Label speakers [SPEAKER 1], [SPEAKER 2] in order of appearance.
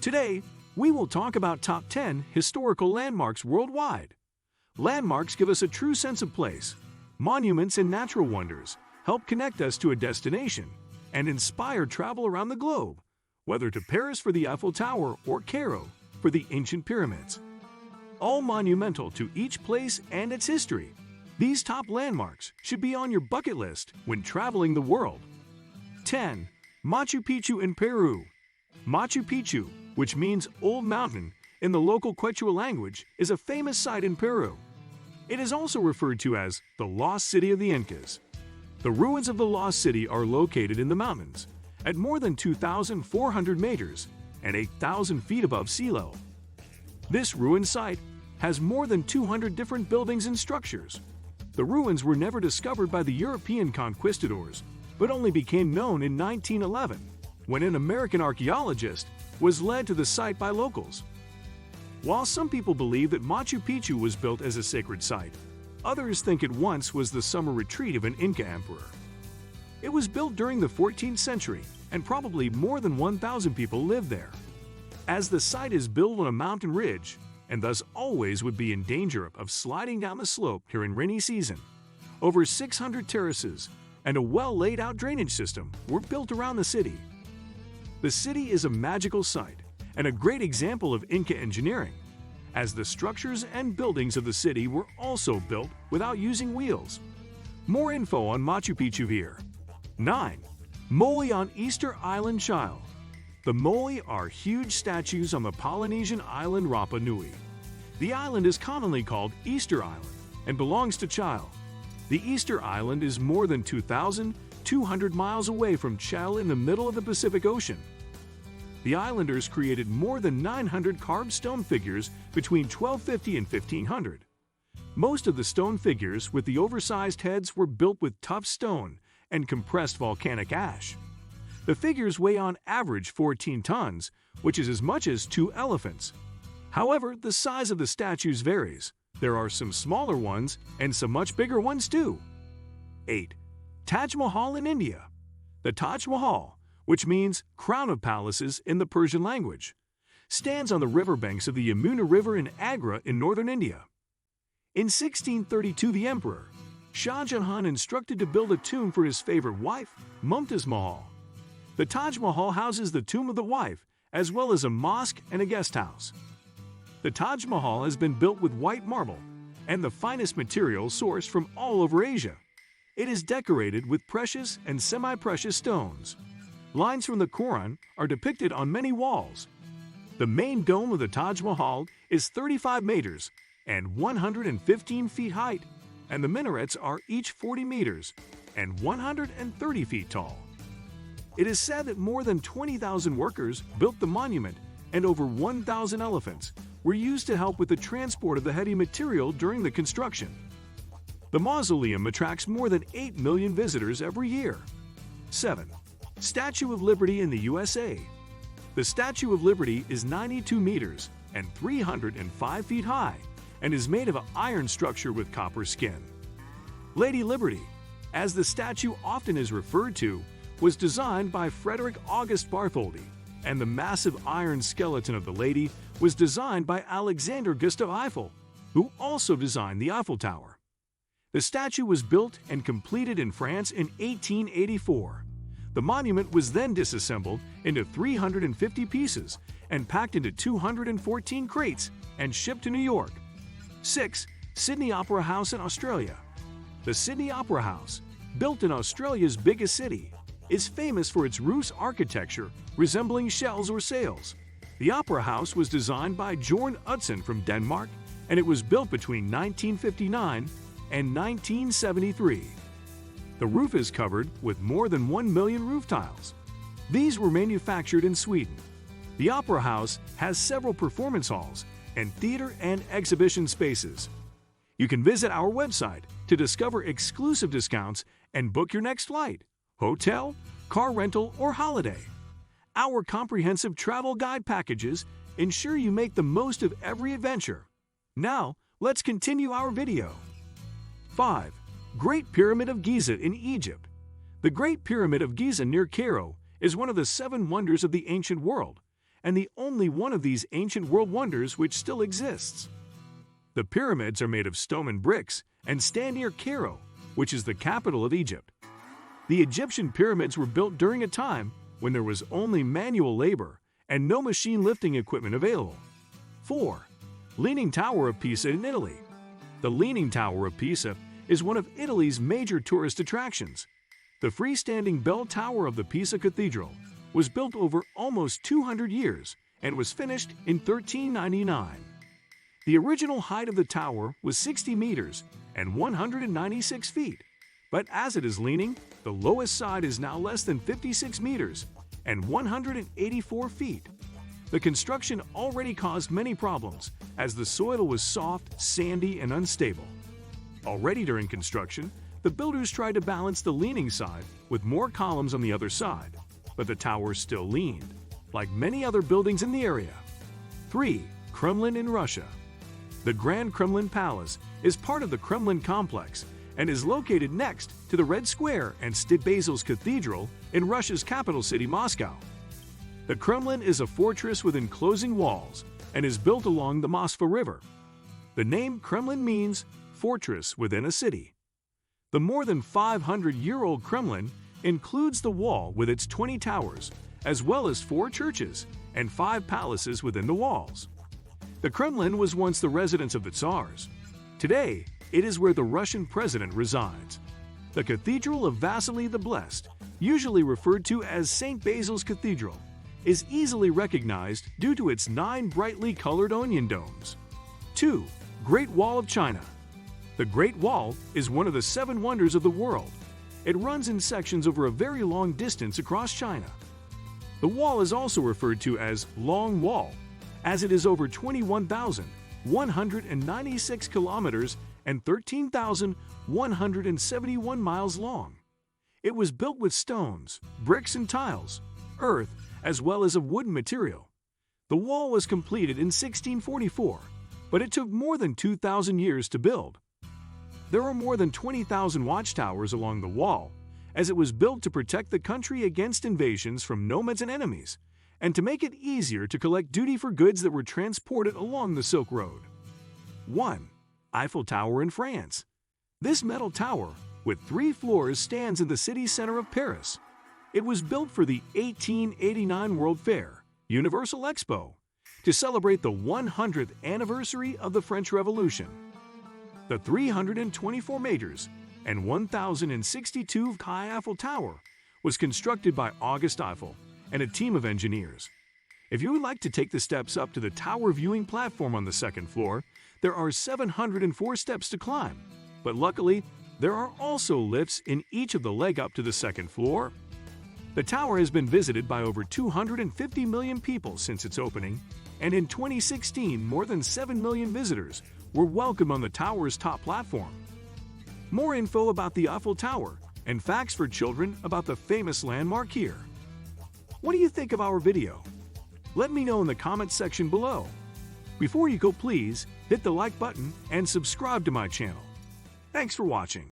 [SPEAKER 1] Today, we will talk about top 10 historical landmarks worldwide. Landmarks give us a true sense of place. Monuments and natural wonders help connect us to a destination and inspire travel around the globe, whether to Paris for the Eiffel Tower or Cairo for the ancient pyramids. All monumental to each place and its history, these top landmarks should be on your bucket list when traveling the world. 10. Machu Picchu in Peru. Machu Picchu, which means Old Mountain in the local Quechua language, is a famous site in Peru. It is also referred to as the Lost City of the Incas. The ruins of the Lost City are located in the mountains, at more than 2,400 meters and 8,000 feet above sea level. This ruined site has more than 200 different buildings and structures. The ruins were never discovered by the European conquistadors, but only became known in 1911, when an American archaeologist was led to the site by locals. While some people believe that Machu Picchu was built as a sacred site, others think it once was the summer retreat of an Inca emperor. It was built during the 14th century, and probably more than 1,000 people lived there. As the site is built on a mountain ridge, and thus always would be in danger of sliding down the slope during rainy season, over 600 terraces and a well-laid-out drainage system were built around the city. The city is a magical site and a great example of Inca engineering, as the structures and buildings of the city were also built without using wheels. More info on Machu Picchu here. 9. Moai on Easter Island Child. The Moai are huge statues on the Polynesian island Rapa Nui. The island is commonly called Easter Island and belongs to Chile. The Easter Island is more than 2,200 miles away from Chile in the middle of the Pacific Ocean. The islanders created more than 900 carved stone figures between 1250 and 1500. Most of the stone figures with the oversized heads were built with tough stone and compressed volcanic ash. The figures weigh on average 14 tons, which is as much as 2 elephants. However, the size of the statues varies. There are some smaller ones and some much bigger ones too. 8. Taj Mahal in India. The Taj Mahal, which means crown of palaces in the Persian language, stands on the riverbanks of the Yamuna River in Agra in northern India. In 1632, the emperor, Shah Jahan, instructed to build a tomb for his favorite wife, Mumtaz Mahal. The Taj Mahal houses the tomb of the wife, as well as a mosque and a guest house. The Taj Mahal has been built with white marble and the finest materials sourced from all over Asia. It is decorated with precious and semi-precious stones. Lines from the Quran are depicted on many walls. The main dome of the Taj Mahal is 35 meters and 115 feet height, and the minarets are each 40 meters and 130 feet tall. It is said that more than 20,000 workers built the monument, and over 1,000 elephants were used to help with the transport of the heavy material during the construction. The mausoleum attracts more than 8 million visitors every year. 7. Statue of Liberty in the USA. The Statue of Liberty is 92 meters and 305 feet high and is made of an iron structure with copper skin. Lady Liberty, as the statue often is referred to, was designed by Frederick August Bartholdi, and the massive iron skeleton of the lady was designed by Alexander Gustav Eiffel, who also designed the Eiffel Tower. The statue was built and completed in France in 1884. The monument was then disassembled into 350 pieces and packed into 214 crates and shipped to New York. 6. Sydney Opera House in Australia. The Sydney Opera House, built in Australia's biggest city, is famous for its roof's architecture resembling shells or sails. The Opera House was designed by Jorn Utzon from Denmark, and it was built between 1959 and 1973. The roof is covered with more than 1 million roof tiles. These were manufactured in Sweden. The Opera House has several performance halls and theater and exhibition spaces. You can visit our website to discover exclusive discounts and book your next flight, hotel, car rental, or holiday. Our comprehensive travel guide packages ensure you make the most of every adventure. Now, let's continue our video. 5. Great Pyramid of Giza in Egypt. The Great Pyramid of Giza near Cairo is one of the 7 wonders of the ancient world and the only one of these ancient world wonders which still exists. The pyramids are made of stone and bricks and stand near Cairo, which is the capital of Egypt. The Egyptian pyramids were built during a time when there was only manual labor and no machine lifting equipment available. 4. Leaning Tower of Pisa in Italy. The Leaning Tower of Pisa is one of Italy's major tourist attractions. The freestanding bell tower of the Pisa Cathedral was built over almost 200 years and was finished in 1399. The original height of the tower was 60 meters and 196 feet, but as it is leaning, the lowest side is now less than 56 meters and 184 feet. The construction already caused many problems as the soil was soft, sandy, and unstable. Already during construction, the builders tried to balance the leaning side with more columns on the other side, but the tower still leaned, like many other buildings in the area. 3. Kremlin in Russia. The Grand Kremlin Palace is part of the Kremlin complex and is located next to the Red Square and St. Basil's Cathedral in Russia's capital city, Moscow. The Kremlin is a fortress with enclosing walls and is built along the Moskva River. The name Kremlin means fortress within a city. The more than 500-year-old Kremlin includes the wall with its 20 towers, as well as 4 churches and 5 palaces within the walls. The Kremlin was once the residence of the Tsars. Today, it is where the Russian president resides. The Cathedral of Vasily the Blessed, usually referred to as St. Basil's Cathedral, is easily recognized due to its 9 brightly colored onion domes. 2. Great Wall of China. The Great Wall is one of the 7 wonders of the world. It runs in sections over a very long distance across China. The wall is also referred to as Long Wall, as it is over 21,196 kilometers and 13,171 miles long. It was built with stones, bricks and tiles, earth, as well as of wooden material. The wall was completed in 1644, but it took more than 2,000 years to build. There are more than 20,000 watchtowers along the wall, as it was built to protect the country against invasions from nomads and enemies, and to make it easier to collect duty for goods that were transported along the Silk Road. 1. Eiffel Tower in France. This metal tower, with 3 floors, stands in the city center of Paris. It was built for the 1889 World Fair, Universal Expo, to celebrate the 100th anniversary of the French Revolution. The 324 meters and 1,062 high Eiffel Tower was constructed by Auguste Eiffel and a team of engineers. If you would like to take the steps up to the tower viewing platform on the 2nd floor, there are 704 steps to climb, but luckily, there are also lifts in each of the leg up to the 2nd floor. The tower has been visited by over 250 million people since its opening, and in 2016, more than 7 million visitors were welcomed on the tower's top platform. More info about the Eiffel Tower and facts for children about the famous landmark here. What do you think of our video? Let me know in the comments section below. Before you go, please hit the like button and subscribe to my channel. Thanks for watching.